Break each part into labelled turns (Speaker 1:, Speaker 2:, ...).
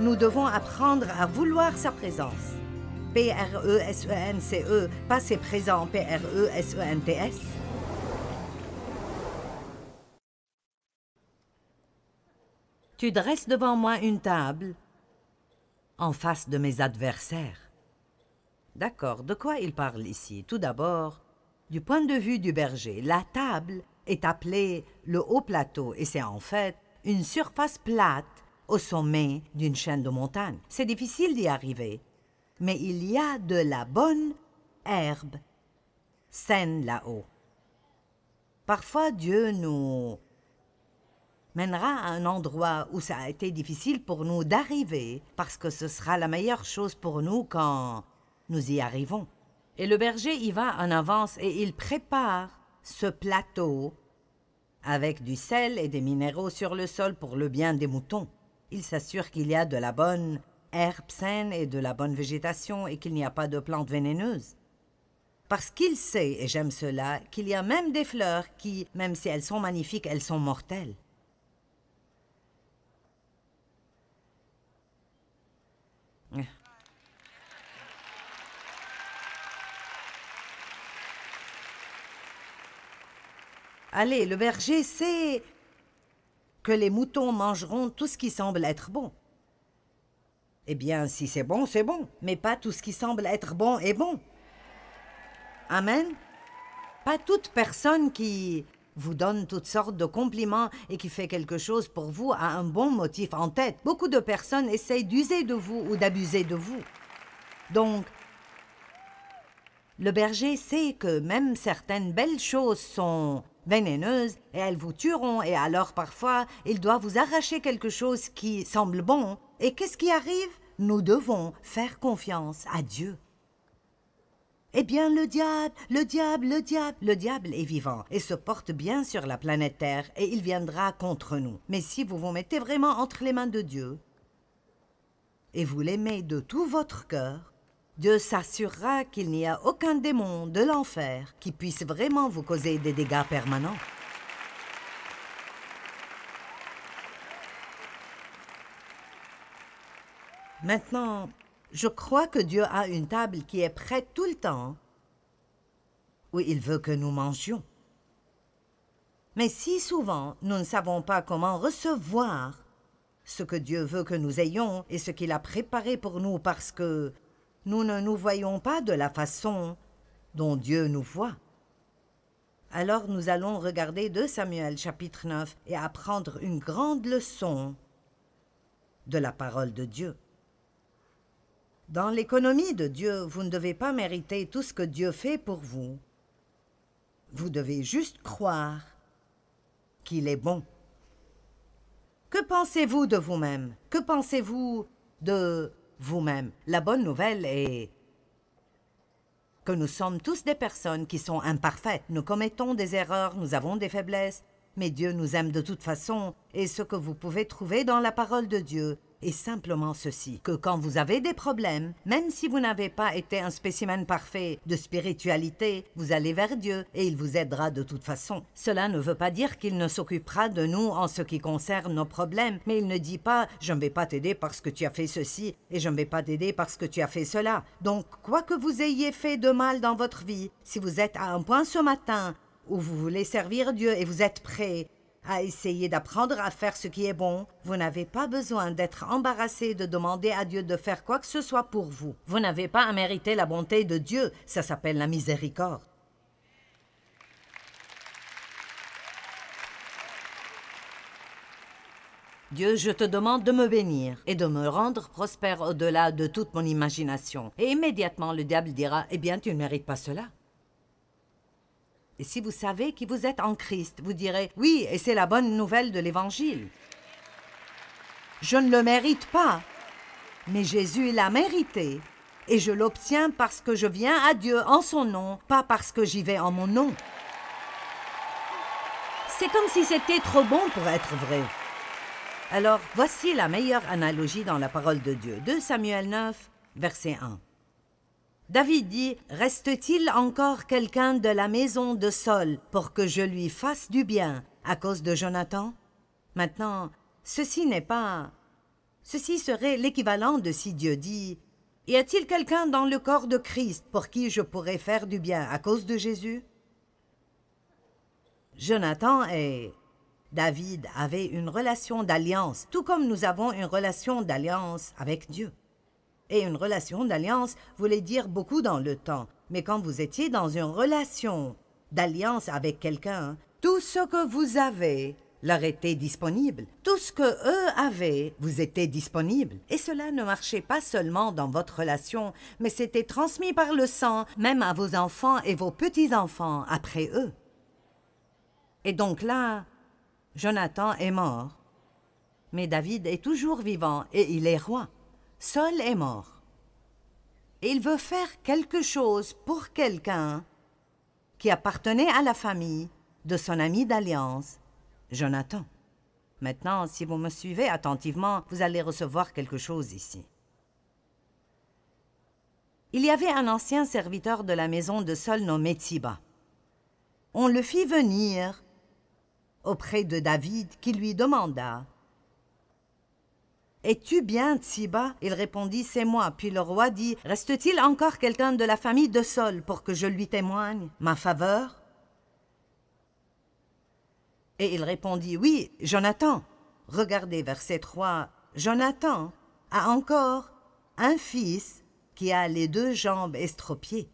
Speaker 1: Nous devons apprendre à vouloir sa présence. P-R-E-S-E-N-C-E, passé présent, P-R-E-S-E-N-T-S. Tu dresses devant moi une table en face de mes adversaires. D'accord, de quoi il parle ici? Tout d'abord, du point de vue du berger, la table est appelée le haut plateau et c'est en fait une surface plate au sommet d'une chaîne de montagnes. C'est difficile d'y arriver, mais il y a de la bonne herbe saine là-haut. Parfois, Dieu nous mènera à un endroit où ça a été difficile pour nous d'arriver parce que ce sera la meilleure chose pour nous quand nous y arrivons. Et le berger y va en avance et il prépare ce plateau avec du sel et des minéraux sur le sol pour le bien des moutons. Il s'assure qu'il y a de la bonne herbe saine et de la bonne végétation et qu'il n'y a pas de plantes vénéneuses. Parce qu'il sait, et j'aime cela, qu'il y a même des fleurs qui, même si elles sont magnifiques, elles sont mortelles. Allez, le berger sait que les moutons mangeront tout ce qui semble être bon. Eh bien, si c'est bon, mais pas tout ce qui semble être bon est bon. Amen. Pas toute personne qui vous donne toutes sortes de compliments et qui fait quelque chose pour vous a un bon motif en tête. Beaucoup de personnes essayent d'user de vous ou d'abuser de vous. Donc, le berger sait que même certaines belles choses sont vénéneuses et elles vous tueront et alors parfois il doit vous arracher quelque chose qui semble bon. Et qu'est-ce qui arrive? Nous devons faire confiance à Dieu. Eh bien le diable est vivant et se porte bien sur la planète Terre et il viendra contre nous. Mais si vous vous mettez vraiment entre les mains de Dieu et vous l'aimez de tout votre cœur, Dieu s'assurera qu'il n'y a aucun démon de l'enfer qui puisse vraiment vous causer des dégâts permanents. Maintenant, je crois que Dieu a une table qui est prête tout le temps où il veut que nous mangions. Mais si souvent nous ne savons pas comment recevoir ce que Dieu veut que nous ayons et ce qu'il a préparé pour nous parce que nous ne nous voyons pas de la façon dont Dieu nous voit. Alors nous allons regarder 2 Samuel chapitre 9 et apprendre une grande leçon de la parole de Dieu. Dans l'économie de Dieu, vous ne devez pas mériter tout ce que Dieu fait pour vous. Vous devez juste croire qu'il est bon. Que pensez-vous de vous-même? Que pensez-vous de vous-même? La bonne nouvelle est que nous sommes tous des personnes qui sont imparfaites. Nous commettons des erreurs, nous avons des faiblesses, mais Dieu nous aime de toute façon. Et ce que vous pouvez trouver dans la parole de Dieu est simplement ceci, que quand vous avez des problèmes, même si vous n'avez pas été un spécimen parfait de spiritualité, vous allez vers Dieu et il vous aidera de toute façon. Cela ne veut pas dire qu'il ne s'occupera de nous en ce qui concerne nos problèmes, mais il ne dit pas « je ne vais pas t'aider parce que tu as fait ceci et je ne vais pas t'aider parce que tu as fait cela ». Donc, quoi que vous ayez fait de mal dans votre vie, si vous êtes à un point ce matin où vous voulez servir Dieu et vous êtes prêt à essayer d'apprendre à faire ce qui est bon, vous n'avez pas besoin d'être embarrassé de demander à Dieu de faire quoi que ce soit pour vous. Vous n'avez pas à mériter la bonté de Dieu, ça s'appelle la miséricorde. Dieu, je te demande de me bénir et de me rendre prospère au-delà de toute mon imagination. Et immédiatement, le diable dira, « Eh bien, tu ne mérites pas cela. » Et si vous savez qui vous êtes en Christ, vous direz « Oui, et c'est la bonne nouvelle de l'Évangile. Je ne le mérite pas, mais Jésus l'a mérité, et je l'obtiens parce que je viens à Dieu en son nom, pas parce que j'y vais en mon nom. » C'est comme si c'était trop bon pour être vrai. Alors, voici la meilleure analogie dans la parole de Dieu. 2 Samuel 9, verset 1. David dit, « Reste-t-il encore quelqu'un de la maison de Saül pour que je lui fasse du bien à cause de Jonathan ?» Maintenant, ceci n'est pas Ceci serait l'équivalent de si Dieu dit « Y a-t-il quelqu'un dans le corps de Christ pour qui je pourrais faire du bien à cause de Jésus ?» Jonathan et David avaient une relation d'alliance, tout comme nous avons une relation d'alliance avec Dieu. Et une relation d'alliance voulait dire beaucoup dans le temps, mais quand vous étiez dans une relation d'alliance avec quelqu'un, tout ce que vous avez leur était disponible. Tout ce que eux avaient vous était disponible. Et cela ne marchait pas seulement dans votre relation, mais c'était transmis par le sang, même à vos enfants et vos petits-enfants après eux. Et donc là, Jonathan est mort, mais David est toujours vivant et il est roi. Saul est mort. Et il veut faire quelque chose pour quelqu'un qui appartenait à la famille de son ami d'alliance, Jonathan. Maintenant, si vous me suivez attentivement, vous allez recevoir quelque chose ici. Il y avait un ancien serviteur de la maison de Saul nommé Tsiba. On le fit venir auprès de David qui lui demanda « Es-tu bien, Tsiba ?» Il répondit « C'est moi. » Puis le roi dit « Reste-t-il encore quelqu'un de la famille de Saul pour que je lui témoigne ma faveur ?» Et il répondit « Oui, Jonathan. » Regardez verset 3. Jonathan a encore un fils qui a les 2 jambes estropiées.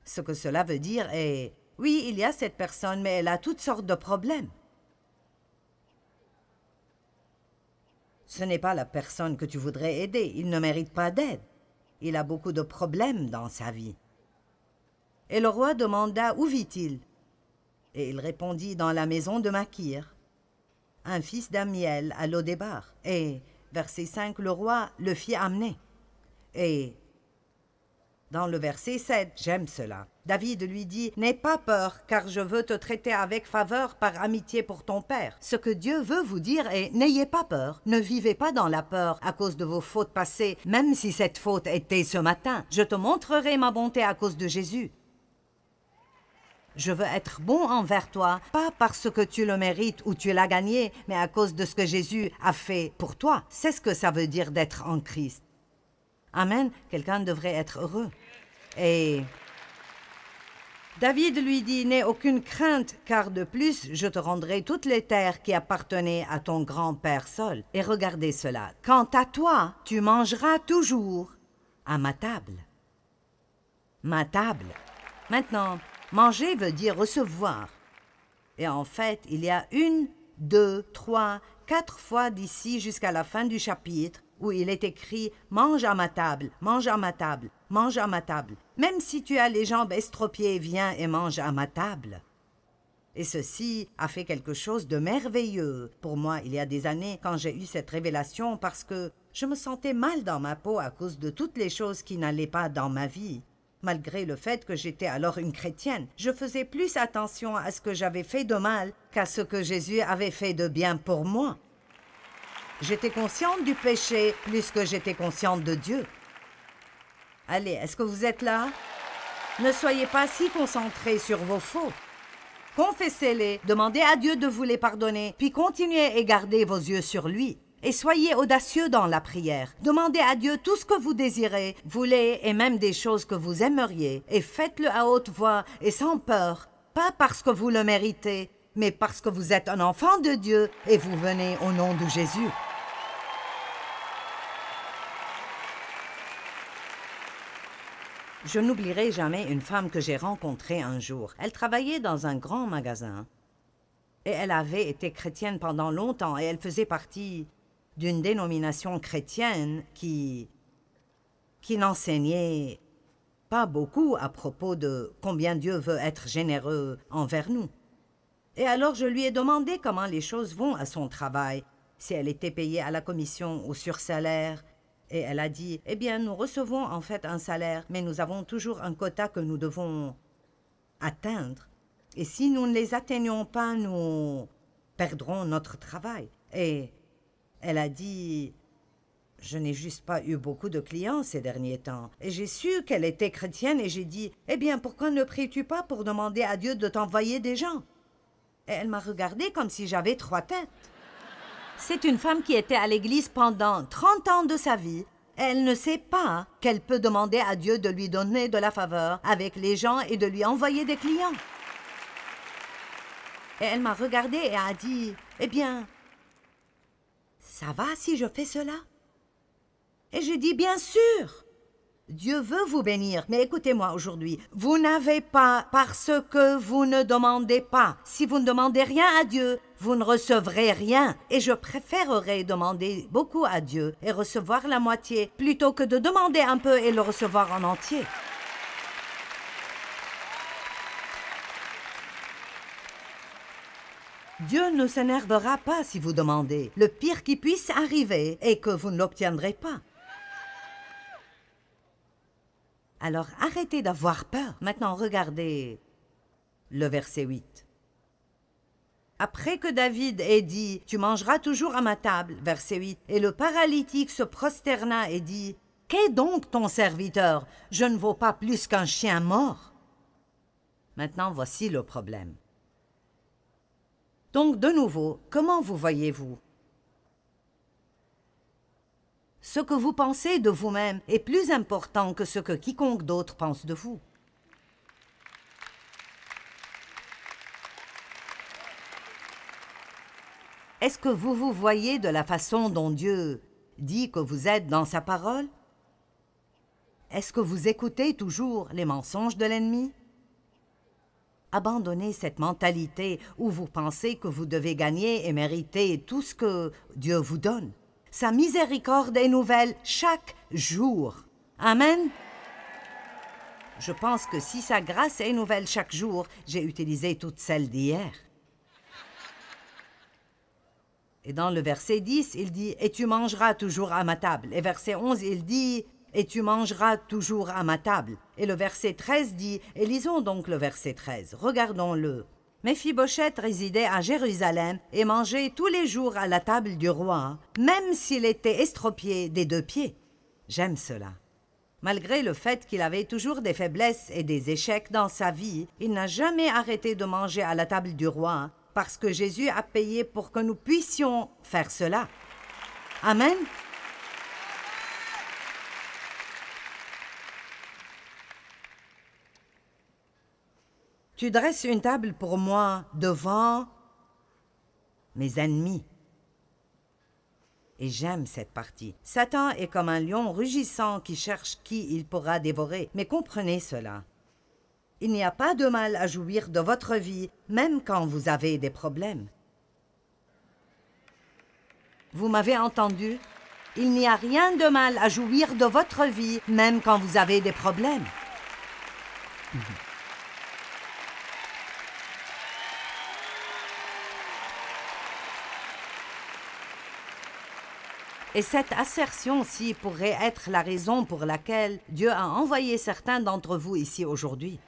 Speaker 1: Ce que cela veut dire est « Oui, il y a cette personne, mais elle a toutes sortes de problèmes. » Ce n'est pas la personne que tu voudrais aider. Il ne mérite pas d'aide. Il a beaucoup de problèmes dans sa vie. Et le roi demanda « Où vit-il » Et il répondit « Dans la maison de Makir, un fils d'Amiel à Lodébar. » Et, verset 5, le roi le fit amener. Et dans le verset 7, j'aime cela. David lui dit « N'aie pas peur, car je veux te traiter avec faveur par amitié pour ton père. » Ce que Dieu veut vous dire est « N'ayez pas peur, ne vivez pas dans la peur à cause de vos fautes passées, même si cette faute était ce matin. Je te montrerai ma bonté à cause de Jésus. Je veux être bon envers toi, pas parce que tu le mérites ou tu l'as gagné, mais à cause de ce que Jésus a fait pour toi. » C'est ce que ça veut dire d'être en Christ. Amen. Quelqu'un devrait être heureux. Et David lui dit « N'aie aucune crainte, car de plus, je te rendrai toutes les terres qui appartenaient à ton grand-père Saul. » Et regardez cela. « Quant à toi, tu mangeras toujours à ma table. » Ma table. Maintenant, manger veut dire recevoir. Et en fait, il y a 1, 2, 3, 4 fois d'ici jusqu'à la fin du chapitre où il est écrit « Mange à ma table, mange à ma table, mange à ma table. » Même si tu as les jambes estropiées, viens et mange à ma table. Et ceci a fait quelque chose de merveilleux pour moi il y a des années quand j'ai eu cette révélation parce que je me sentais mal dans ma peau à cause de toutes les choses qui n'allaient pas dans ma vie. Malgré le fait que j'étais alors une chrétienne, je faisais plus attention à ce que j'avais fait de mal qu'à ce que Jésus avait fait de bien pour moi. J'étais consciente du péché plus que j'étais consciente de Dieu. Allez, est-ce que vous êtes là? Ne soyez pas si concentrés sur vos fautes. Confessez-les, demandez à Dieu de vous les pardonner, puis continuez et gardez vos yeux sur lui. Et soyez audacieux dans la prière. Demandez à Dieu tout ce que vous désirez, voulez et même des choses que vous aimeriez. Et faites-le à haute voix et sans peur, pas parce que vous le méritez, mais parce que vous êtes un enfant de Dieu et vous venez au nom de Jésus. Je n'oublierai jamais une femme que j'ai rencontrée un jour. Elle travaillait dans un grand magasin et elle avait été chrétienne pendant longtemps et elle faisait partie d'une dénomination chrétienne qui n'enseignait pas beaucoup à propos de combien Dieu veut être généreux envers nous. Et alors je lui ai demandé comment les choses vont à son travail, si elle était payée à la commission ou sur salaire. Et elle a dit, eh bien, nous recevons en fait un salaire, mais nous avons toujours un quota que nous devons atteindre. Et si nous ne les atteignons pas, nous perdrons notre travail. Et elle a dit, je n'ai juste pas eu beaucoup de clients ces derniers temps. Et j'ai su qu'elle était chrétienne et j'ai dit, eh bien, pourquoi ne pries-tu pas pour demander à Dieu de t'envoyer des gens? Et elle m'a regardée comme si j'avais 3 têtes. C'est une femme qui était à l'église pendant 30 ans de sa vie. Elle ne sait pas qu'elle peut demander à Dieu de lui donner de la faveur avec les gens et de lui envoyer des clients. Et elle m'a regardée et a dit, « Eh bien, ça va si je fais cela ?» Et j'ai dit, « Bien sûr !» Dieu veut vous bénir, mais écoutez-moi aujourd'hui, vous n'avez pas parce que vous ne demandez pas. Si vous ne demandez rien à Dieu, vous ne recevrez rien. Et je préférerais demander beaucoup à Dieu et recevoir la moitié plutôt que de demander un peu et le recevoir en entier. Dieu ne s'énervera pas si vous demandez. Le pire qui puisse arriver est que vous ne l'obtiendrez pas. Alors arrêtez d'avoir peur. Maintenant, regardez le verset 8. Après que David ait dit « Tu mangeras toujours à ma table », verset 8, et le paralytique se prosterna et dit « Qu'est donc ton serviteur? Je ne vaux pas plus qu'un chien mort. » Maintenant, voici le problème. Donc, de nouveau, comment vous voyez-vous? Ce que vous pensez de vous-même est plus important que ce que quiconque d'autre pense de vous. Est-ce que vous vous voyez de la façon dont Dieu dit que vous êtes dans sa parole? Est-ce que vous écoutez toujours les mensonges de l'ennemi? Abandonnez cette mentalité où vous pensez que vous devez gagner et mériter tout ce que Dieu vous donne. Sa miséricorde est nouvelle chaque jour. Amen. Je pense que si sa grâce est nouvelle chaque jour, j'ai utilisé toutes celles d'hier. Et dans le verset 10, il dit « Et tu mangeras toujours à ma table ». Et verset 11, il dit « Et tu mangeras toujours à ma table ». Et le verset 13 dit « Et lisons donc le verset 13, regardons-le. » Méphibosheth résidait à Jérusalem et mangeait tous les jours à la table du roi, même s'il était estropié des 2 pieds. J'aime cela. Malgré le fait qu'il avait toujours des faiblesses et des échecs dans sa vie, il n'a jamais arrêté de manger à la table du roi, parce que Jésus a payé pour que nous puissions faire cela. Amen. Tu dresses une table pour moi devant mes ennemis. Et j'aime cette partie. Satan est comme un lion rugissant qui cherche qui il pourra dévorer. Mais comprenez cela. Il n'y a pas de mal à jouir de votre vie, même quand vous avez des problèmes. Vous m'avez entendu? Il n'y a rien de mal à jouir de votre vie, même quand vous avez des problèmes. Et cette assertion-ci pourrait être la raison pour laquelle Dieu a envoyé certains d'entre vous ici aujourd'hui.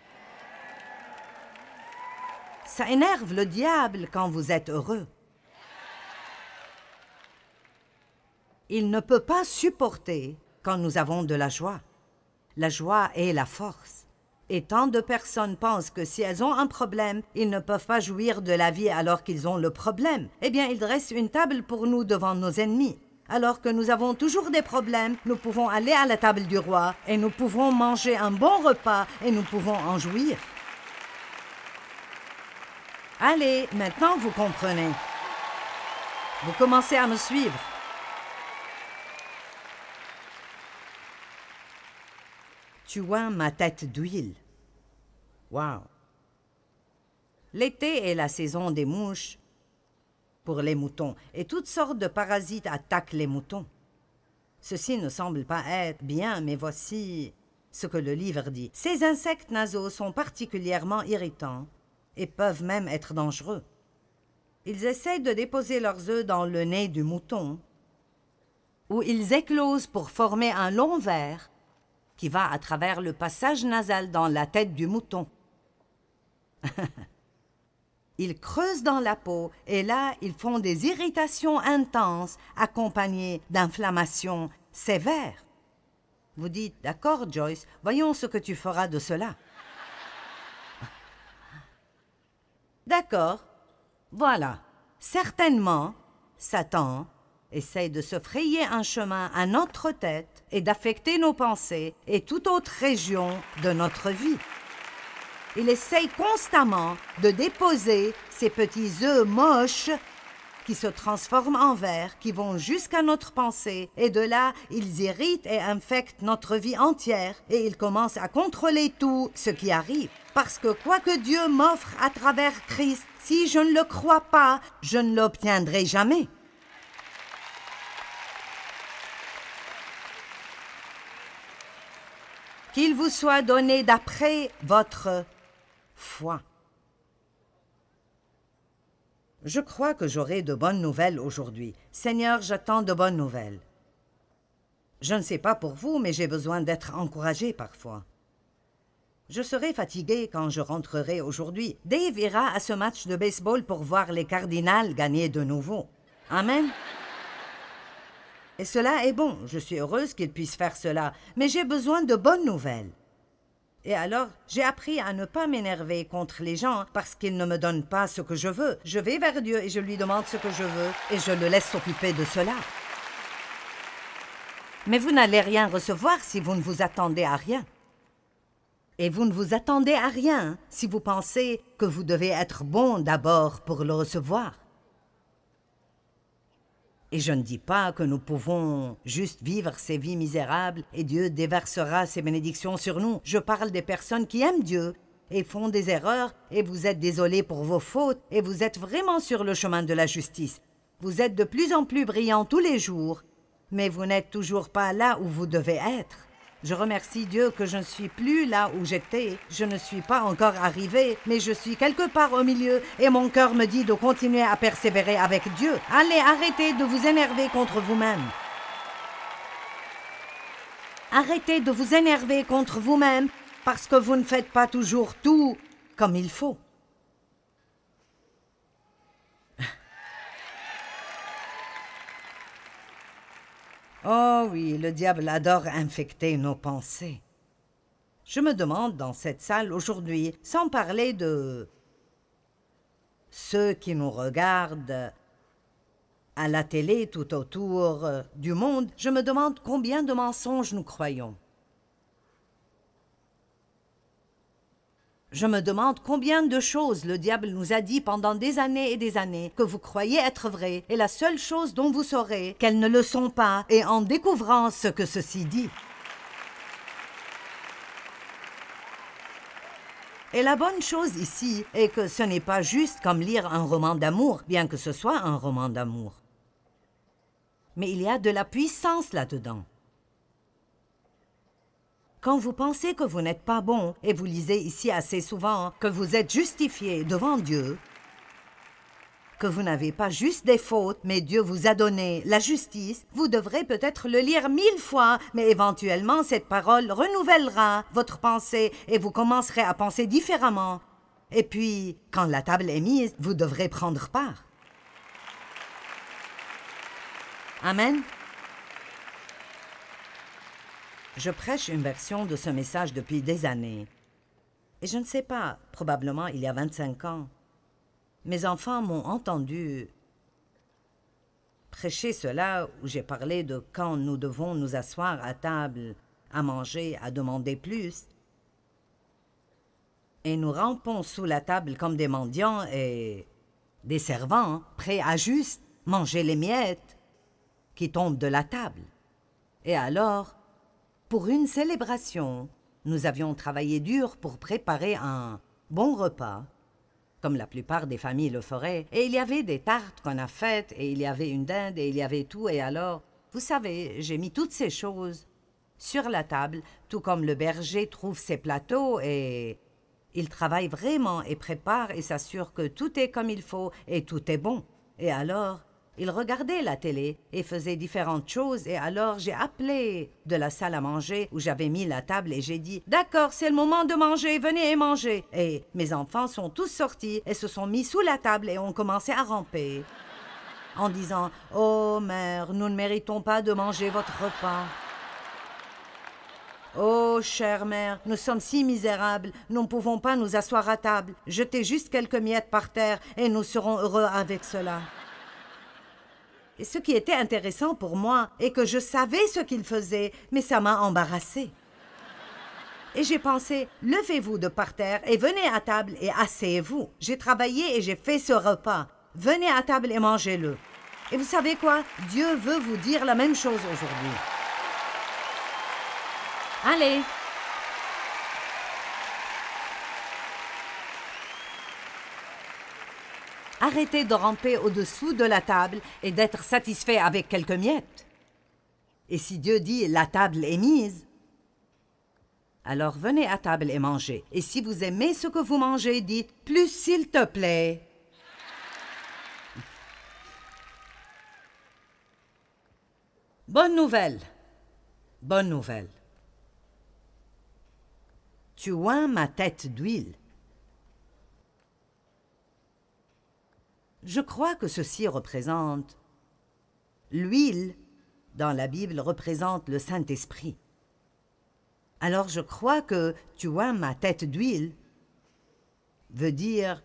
Speaker 1: Ça énerve le diable quand vous êtes heureux. Il ne peut pas supporter quand nous avons de la joie. La joie est la force. Et tant de personnes pensent que si elles ont un problème, ils ne peuvent pas jouir de la vie alors qu'ils ont le problème. Eh bien, ils dressent une table pour nous devant nos ennemis. Alors que nous avons toujours des problèmes, nous pouvons aller à la table du roi et nous pouvons manger un bon repas et nous pouvons en jouir. Allez, maintenant vous comprenez. Vous commencez à me suivre. Tu oins ma tête d'huile. Wow! L'été est la saison des mouches pour les moutons, et toutes sortes de parasites attaquent les moutons. Ceci ne semble pas être bien, mais voici ce que le livre dit. Ces insectes nasaux sont particulièrement irritants et peuvent même être dangereux. Ils essaient de déposer leurs œufs dans le nez du mouton, où ils éclosent pour former un long ver qui va à travers le passage nasal dans la tête du mouton. Ils creusent dans la peau et là, ils font des irritations intenses accompagnées d'inflammations sévères. Vous dites, d'accord Joyce, voyons ce que tu feras de cela. D'accord, voilà. Certainement, Satan essaie de se frayer un chemin à notre tête et d'affecter nos pensées et toute autre région de notre vie. Il essaye constamment de déposer ces petits œufs moches qui se transforment en vers, qui vont jusqu'à notre pensée, et de là, ils irritent et infectent notre vie entière, et ils commencent à contrôler tout ce qui arrive. Parce que quoi que Dieu m'offre à travers Christ, si je ne le crois pas, je ne l'obtiendrai jamais. Qu'il vous soit donné d'après votre foi. Je crois que j'aurai de bonnes nouvelles aujourd'hui. Seigneur, j'attends de bonnes nouvelles. Je ne sais pas pour vous, mais j'ai besoin d'être encouragé parfois. Je serai fatigué quand je rentrerai aujourd'hui. Dave ira à ce match de baseball pour voir les Cardinals gagner de nouveau. Amen. Et cela est bon. Je suis heureuse qu'il puisse faire cela, mais j'ai besoin de bonnes nouvelles. Et alors, j'ai appris à ne pas m'énerver contre les gens parce qu'ils ne me donnent pas ce que je veux. Je vais vers Dieu et je lui demande ce que je veux et je le laisse s'occuper de cela. Mais vous n'allez rien recevoir si vous ne vous attendez à rien. Et vous ne vous attendez à rien si vous pensez que vous devez être bon d'abord pour le recevoir. Et je ne dis pas que nous pouvons juste vivre ces vies misérables et Dieu déversera ses bénédictions sur nous. Je parle des personnes qui aiment Dieu et font des erreurs et vous êtes désolés pour vos fautes et vous êtes vraiment sur le chemin de la justice. Vous êtes de plus en plus brillants tous les jours, mais vous n'êtes toujours pas là où vous devez être. Je remercie Dieu que je ne suis plus là où j'étais. Je ne suis pas encore arrivé, mais je suis quelque part au milieu et mon cœur me dit de continuer à persévérer avec Dieu. Allez, arrêtez de vous énerver contre vous-même. Arrêtez de vous énerver contre vous-même parce que vous ne faites pas toujours tout comme il faut. Oh oui, le diable adore infecter nos pensées. Je me demande dans cette salle aujourd'hui, sans parler de ceux qui nous regardent à la télé tout autour du monde, je me demande combien de mensonges nous croyons. Je me demande combien de choses le diable nous a dit pendant des années et des années que vous croyez être vraies, et la seule chose dont vous saurez qu'elles ne le sont pas, est en découvrant ce que ceci dit. Et la bonne chose ici est que ce n'est pas juste comme lire un roman d'amour, bien que ce soit un roman d'amour. Mais il y a de la puissance là-dedans. Quand vous pensez que vous n'êtes pas bon, et vous lisez ici assez souvent que vous êtes justifié devant Dieu, que vous n'avez pas juste des fautes, mais Dieu vous a donné la justice, vous devrez peut-être le lire 1000 fois, mais éventuellement cette parole renouvellera votre pensée et vous commencerez à penser différemment. Et puis, quand la table est mise, vous devrez prendre part. Amen. Je prêche une version de ce message depuis des années. Et je ne sais pas, probablement il y a 25 ans, mes enfants m'ont entendu prêcher cela où j'ai parlé de quand nous devons nous asseoir à table, à manger, à demander plus. Et nous rampons sous la table comme des mendiants et des servants, prêts à juste manger les miettes qui tombent de la table. Et alors, pour une célébration, nous avions travaillé dur pour préparer un bon repas, comme la plupart des familles le feraient, et il y avait des tartes qu'on a faites, et il y avait une dinde, et il y avait tout, et alors, vous savez, j'ai mis toutes ces choses sur la table, tout comme le berger trouve ses plateaux, et il travaille vraiment et prépare et s'assure que tout est comme il faut, et tout est bon. Et alors, il regardait la télé et faisait différentes choses et alors j'ai appelé de la salle à manger où j'avais mis la table et j'ai dit « D'accord, c'est le moment de manger, venez et mangez !» Et mes enfants sont tous sortis et se sont mis sous la table et ont commencé à ramper en disant « Oh mère, nous ne méritons pas de manger votre repas. » « Oh, chère mère, nous sommes si misérables, nous ne pouvons pas nous asseoir à table. Jetez juste quelques miettes par terre et nous serons heureux avec cela. » Et ce qui était intéressant pour moi est que je savais ce qu'il faisait, mais ça m'a embarrassée. Et j'ai pensé, levez-vous de par terre et venez à table et asseyez-vous. J'ai travaillé et j'ai fait ce repas. Venez à table et mangez-le. Et vous savez quoi? Dieu veut vous dire la même chose aujourd'hui. Allez! Arrêtez de ramper au-dessous de la table et d'être satisfait avec quelques miettes. Et si Dieu dit « la table est mise », alors venez à table et mangez. Et si vous aimez ce que vous mangez, dites « plus s'il te plaît ». Bonne nouvelle. Bonne nouvelle. Tu oins ma tête d'huile. Je crois que ceci représente... L'huile, dans la Bible, représente le Saint-Esprit. Alors je crois que « tu oins ma tête d'huile » veut dire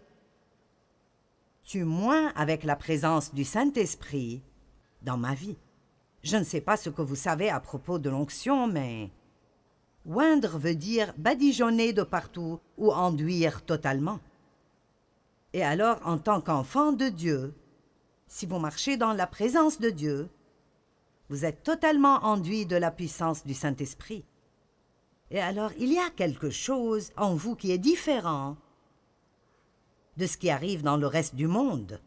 Speaker 1: « tu m'oins avec la présence du Saint-Esprit dans ma vie ». Je ne sais pas ce que vous savez à propos de l'onction, mais... Oindre veut dire badigeonner de partout ou enduire totalement. Et alors, en tant qu'enfant de Dieu, si vous marchez dans la présence de Dieu, vous êtes totalement enduit de la puissance du Saint-Esprit. Et alors, il y a quelque chose en vous qui est différent de ce qui arrive dans le reste du monde.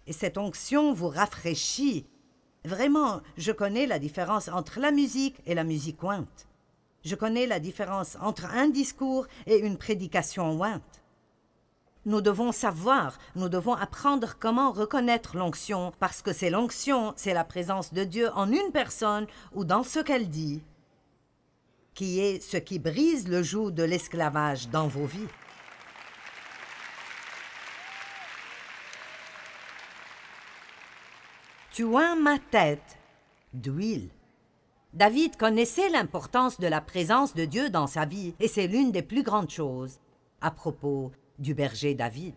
Speaker 1: Et cette onction vous rafraîchit. Vraiment, je connais la différence entre la musique et la musique ointe. Je connais la différence entre un discours et une prédication ointe. Nous devons savoir, nous devons apprendre comment reconnaître l'onction, parce que c'est l'onction, c'est la présence de Dieu en une personne ou dans ce qu'elle dit, qui est ce qui brise le joug de l'esclavage dans vos vies. Tu oins ma tête d'huile. David connaissait l'importance de la présence de Dieu dans sa vie, et c'est l'une des plus grandes choses à propos du berger David.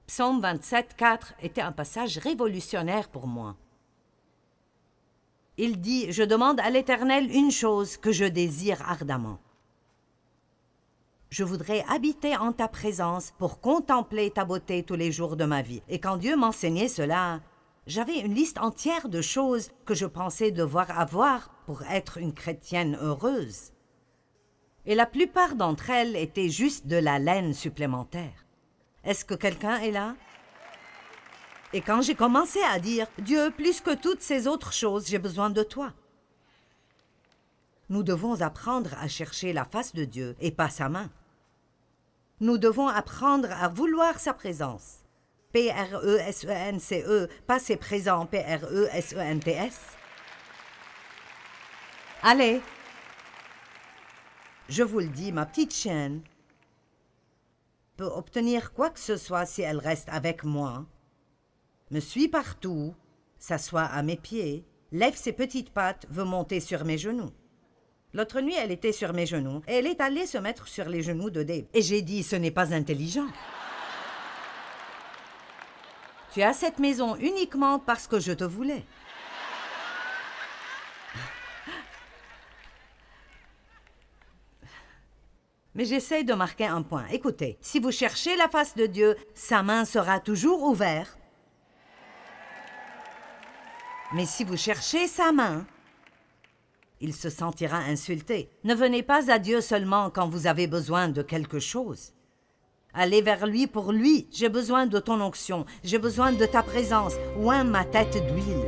Speaker 1: Psaume 27, 4 était un passage révolutionnaire pour moi. Il dit « Je demande à l'Éternel une chose que je désire ardemment. Je voudrais habiter en ta présence pour contempler ta beauté tous les jours de ma vie. » Et quand Dieu m'enseignait cela, j'avais une liste entière de choses que je pensais devoir avoir pour être une chrétienne heureuse. Et la plupart d'entre elles étaient juste de la laine supplémentaire. Est-ce que quelqu'un est là? Et quand j'ai commencé à dire « Dieu, plus que toutes ces autres choses, j'ai besoin de toi », nous devons apprendre à chercher la face de Dieu et pas sa main. Nous devons apprendre à vouloir sa présence. P-R-E-S-E-N-C-E, pas ses présents, P-R-E-S-E-N-T-S. Allez, je vous le dis, ma petite chienne peut obtenir quoi que ce soit si elle reste avec moi, me suit partout, s'assoit à mes pieds, lève ses petites pattes, veut monter sur mes genoux. L'autre nuit, elle était sur mes genoux et elle est allée se mettre sur les genoux de Dave. Et j'ai dit, ce n'est pas intelligent. Tu as cette maison uniquement parce que je te voulais. Mais j'essaie de marquer un point. Écoutez, si vous cherchez la face de Dieu, sa main sera toujours ouverte. Mais si vous cherchez sa main, il se sentira insulté. Ne venez pas à Dieu seulement quand vous avez besoin de quelque chose. Allez vers lui pour lui. J'ai besoin de ton onction. J'ai besoin de ta présence. Oins ma tête d'huile.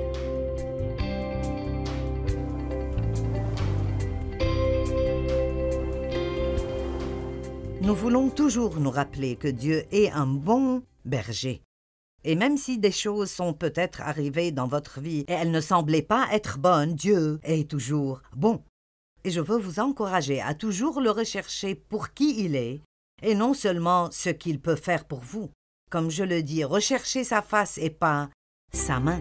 Speaker 1: Nous voulons toujours nous rappeler que Dieu est un bon berger. Et même si des choses sont peut-être arrivées dans votre vie et elles ne semblaient pas être bonnes, Dieu est toujours bon. Et je veux vous encourager à toujours le rechercher pour qui il est, et non seulement ce qu'il peut faire pour vous. Comme je le dis, recherchez sa face et pas sa main.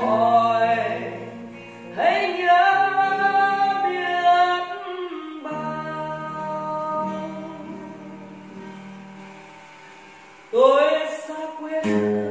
Speaker 2: hỏi hãy nhớ biết bao tôi xa quê